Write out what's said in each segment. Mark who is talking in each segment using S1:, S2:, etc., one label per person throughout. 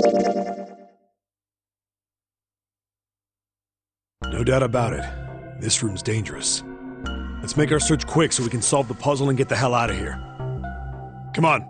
S1: No doubt about it. This room's dangerous. Let's make our search quick so we can solve the puzzle and get the hell out of here. Come on.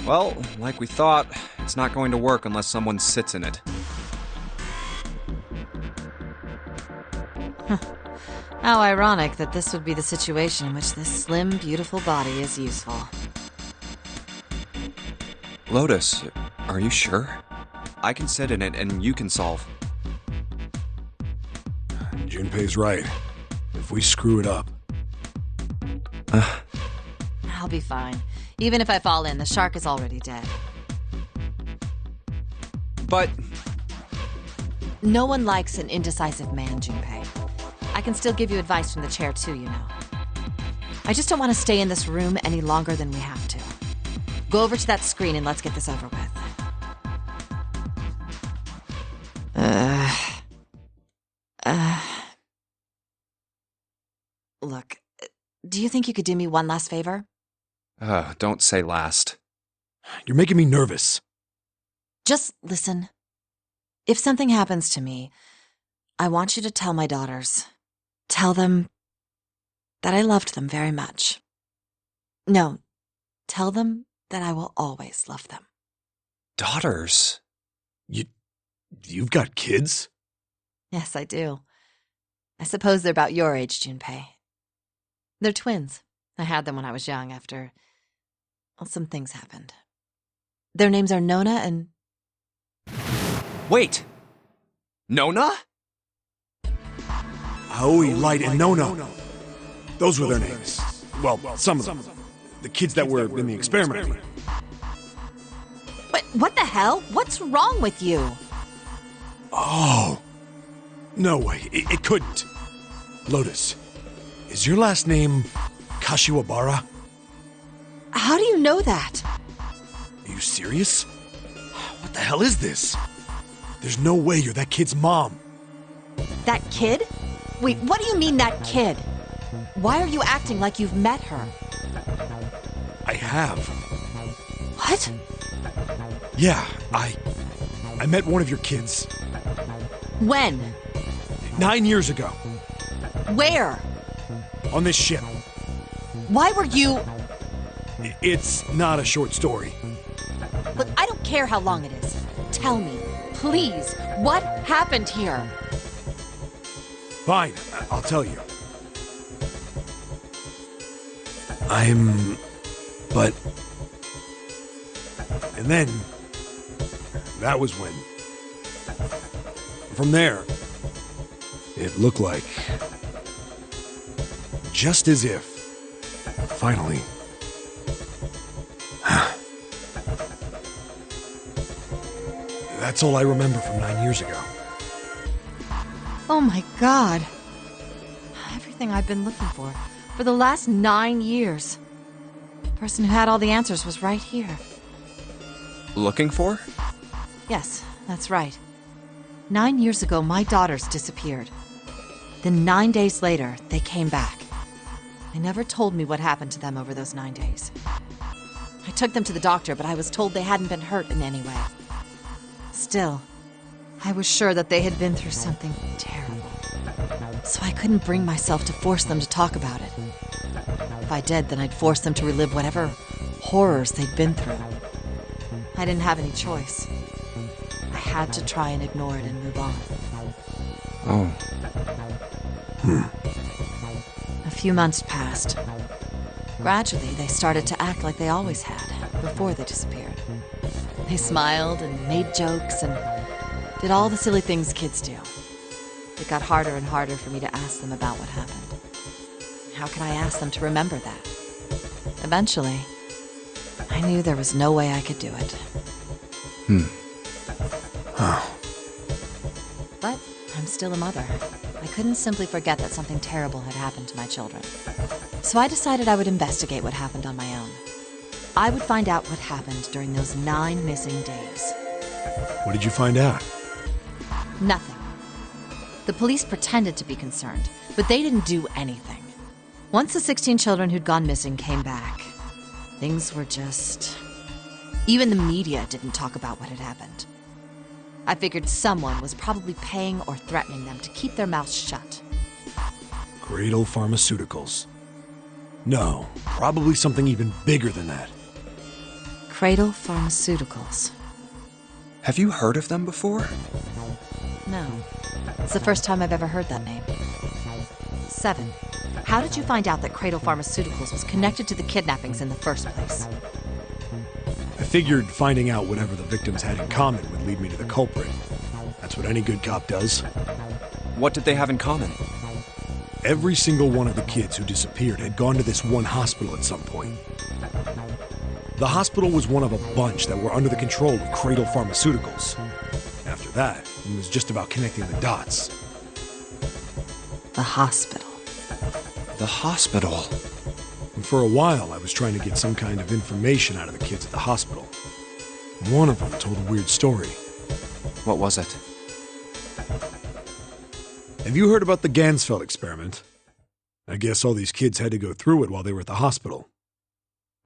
S2: Well, like we thought, it's not going to work unless someone sits in it.
S3: How ironic that this would be the situation in which this slim, beautiful body is useful.
S2: Lotus, are you sure? I can sit in it and you can solve.
S1: Junpei's right. If we screw it up...
S3: I'll be fine. Even if I fall in, the shark is already dead.
S2: But...
S3: No one likes an indecisive man, Junpei. I can still give you advice from the chair too, you know. I just don't want to stay in this room any longer than we have to. Go over to that screen and let's get this over with. Look, do you think you could do me one last favor?
S2: Don't say last.
S1: You're making me nervous.
S3: Just listen. If something happens to me, I want you to tell my daughters. Tell them that I loved them very much. No, tell them that I will always love them.
S2: Daughters?
S1: You've got kids?
S3: Yes, I do. I suppose they're about your age, Junpei. They're twins. I had them when I was young after, well, some things happened. Their names are Nona and...
S2: Wait! Nona?
S1: Aoi, Light, and Nona. Those were their names. Well, some of them. The kids that were in the experiment.
S3: But what the hell? What's wrong with you?
S1: Oh. No way. It couldn't. Lotus, is your last name Kashiwabara?
S3: How do you know that?
S1: Are you serious? What the hell is this? There's no way you're that kid's mom.
S3: That kid? Wait, what do you mean, that kid? Why are you acting like you've met her?
S1: I have.
S3: What?
S1: Yeah, I met one of your kids.
S3: When?
S1: 9 years ago.
S3: Where?
S1: On this ship.
S3: Why were you...
S1: It's not a short story.
S3: Look, I don't care how long it is. Tell me, please, what happened here?
S1: Fine, I'll tell you. But... And then... That was when... From there... It looked like... Just as if... Finally... That's all I remember from 9 years ago.
S3: Oh my God. Everything I've been looking for the last 9 years. The person who had all the answers was right here.
S2: Looking for?
S3: Yes, that's right. 9 years ago, my daughters disappeared. Then 9 days later, they came back. They never told me what happened to them over those 9 days. I took them to the doctor, but I was told they hadn't been hurt in any way. Still, I was sure that they had been through something terrible. So I couldn't bring myself to force them to talk about it. If I did, then I'd force them to relive whatever horrors they'd been through. I didn't have any choice. I had to try and ignore it and move on.
S2: Oh.
S3: A few months passed. Gradually, they started to act like they always had, before they disappeared. They smiled and made jokes and did all the silly things kids do. It got harder and harder for me to ask them about what happened. How could I ask them to remember that? Eventually, I knew there was no way I could do it. But I'm still a mother. I couldn't simply forget that something terrible had happened to my children. So I decided I would investigate what happened on my own. I would find out what happened during those 9 missing days.
S1: What did you find out?
S3: Nothing. The police pretended to be concerned, but they didn't do anything. Once the 16 children who'd gone missing came back, things were just... Even the media didn't talk about what had happened. I figured someone was probably paying or threatening them to keep their mouths shut.
S1: Cradle Pharmaceuticals. No, probably something even bigger than that.
S3: Cradle Pharmaceuticals.
S2: Have you heard of them before?
S3: No. It's the first time I've ever heard that name. 7. How did you find out that Cradle Pharmaceuticals was connected to the kidnappings in the first place?
S1: I figured finding out whatever the victims had in common would lead me to the culprit. That's what any good cop does.
S2: What did they have in common?
S1: Every single one of the kids who disappeared had gone to this one hospital at some point. The hospital was one of a bunch that were under the control of Cradle Pharmaceuticals. After that, it was just about connecting the dots.
S3: The hospital.
S2: The hospital.
S1: And for a while, I was trying to get some kind of information out of the kids at the hospital. One of them told a weird story.
S2: What was it?
S1: Have you heard about the Gansfeld experiment? I guess all these kids had to go through it while they were at the hospital.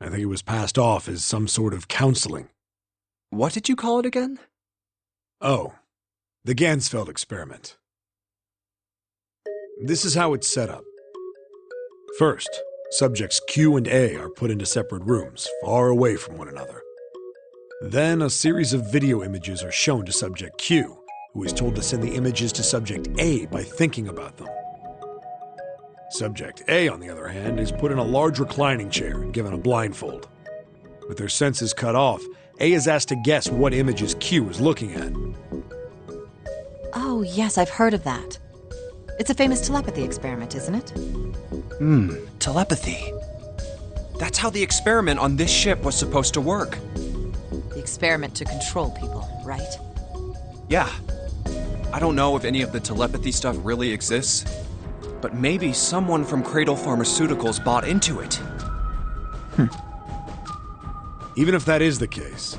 S1: I think it was passed off as some sort of counseling.
S2: What did you call it again?
S1: Oh, the Gansfeld experiment. This is how it's set up. First, subjects Q and A are put into separate rooms, far away from one another. Then a series of video images are shown to subject Q, who is told to send the images to subject A by thinking about them. Subject A, on the other hand, is put in a large reclining chair and given a blindfold. With their senses cut off, A is asked to guess what images Q is looking at.
S3: Oh, yes, I've heard of that. It's a famous telepathy experiment, isn't it?
S2: Telepathy. That's how the experiment on this ship was supposed to work.
S3: The experiment to control people, right?
S2: Yeah. I don't know if any of the telepathy stuff really exists, but maybe someone from Cradle Pharmaceuticals bought into it.
S1: Even if that is the case,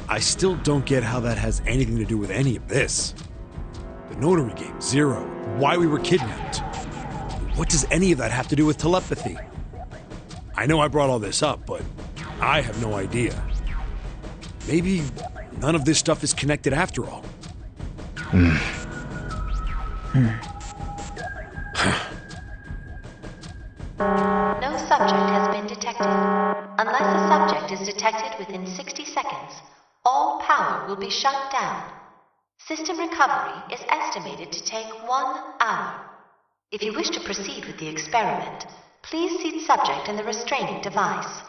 S1: I still don't get how that has anything to do with any of this. The Nonary Games, Zero, why we were kidnapped. What does any of that have to do with telepathy? I know I brought all this up, but I have no idea. Maybe none of this stuff is connected after all.
S4: No subject has been detected. Unless a subject is detected within 60 seconds, all power will be shut down. System recovery is estimated to take 1 hour. If you wish to proceed with the experiment, please seat subject in the restraining device.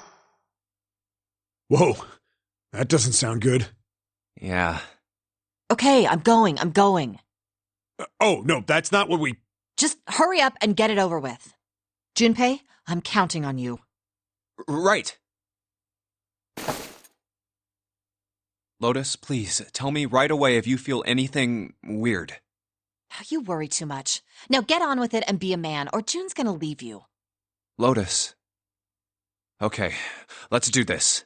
S1: Whoa, that doesn't sound good.
S2: Yeah.
S3: Okay, I'm going.
S1: Oh, no, that's not what we...
S3: Just hurry up and get it over with. Junpei, I'm counting on you.
S2: Right. Lotus, please, tell me right away if you feel anything weird.
S3: You worry too much. Now get on with it and be a man, or June's gonna leave you.
S2: Lotus. Okay, let's do this.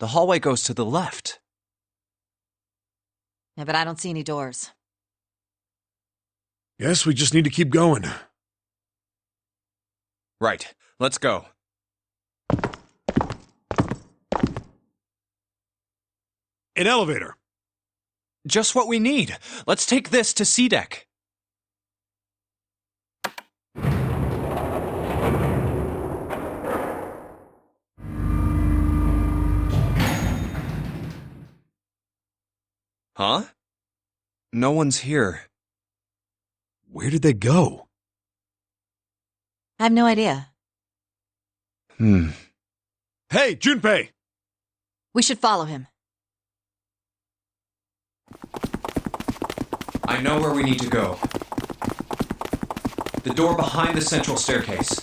S2: The hallway goes to the left.
S3: Yeah, but I don't see any doors.
S1: Guess we just need to keep going.
S2: Right, let's go.
S1: An elevator.
S2: Just what we need. Let's take this to C-Deck. Huh? No one's here.
S1: Where did they go?
S3: I have no idea.
S1: Hey, Junpei!
S3: We should follow him.
S2: I know where we need to go. The door behind the central staircase.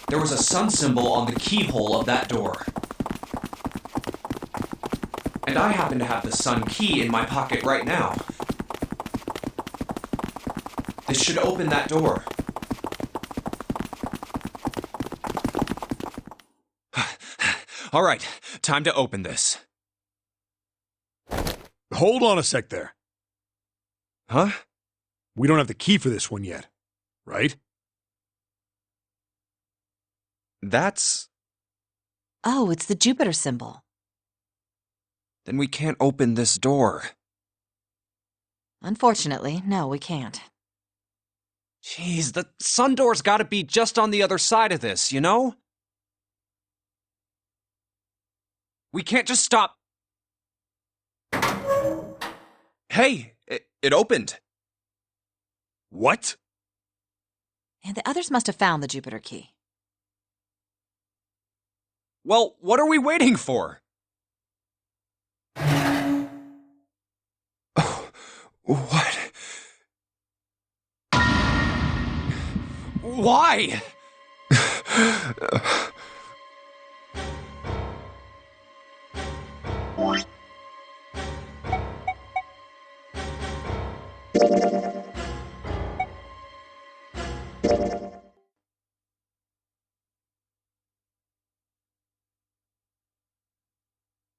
S2: There was a sun symbol on the keyhole of that door. And I happen to have the sun key in my pocket right now. This should open that door. All right, time to open this.
S1: Hold on a sec there.
S2: Huh?
S1: We don't have the key for this one yet, right?
S2: That's...
S3: Oh, it's the Jupiter symbol.
S2: Then we can't open this door.
S3: Unfortunately, no, we can't.
S2: Jeez, the sun door's gotta be just on the other side of this, you know? We can't just stop... Hey, it opened.
S1: What?
S3: And the others must have found the Jupiter key.
S2: Well, what are we waiting for? Oh, what? Why?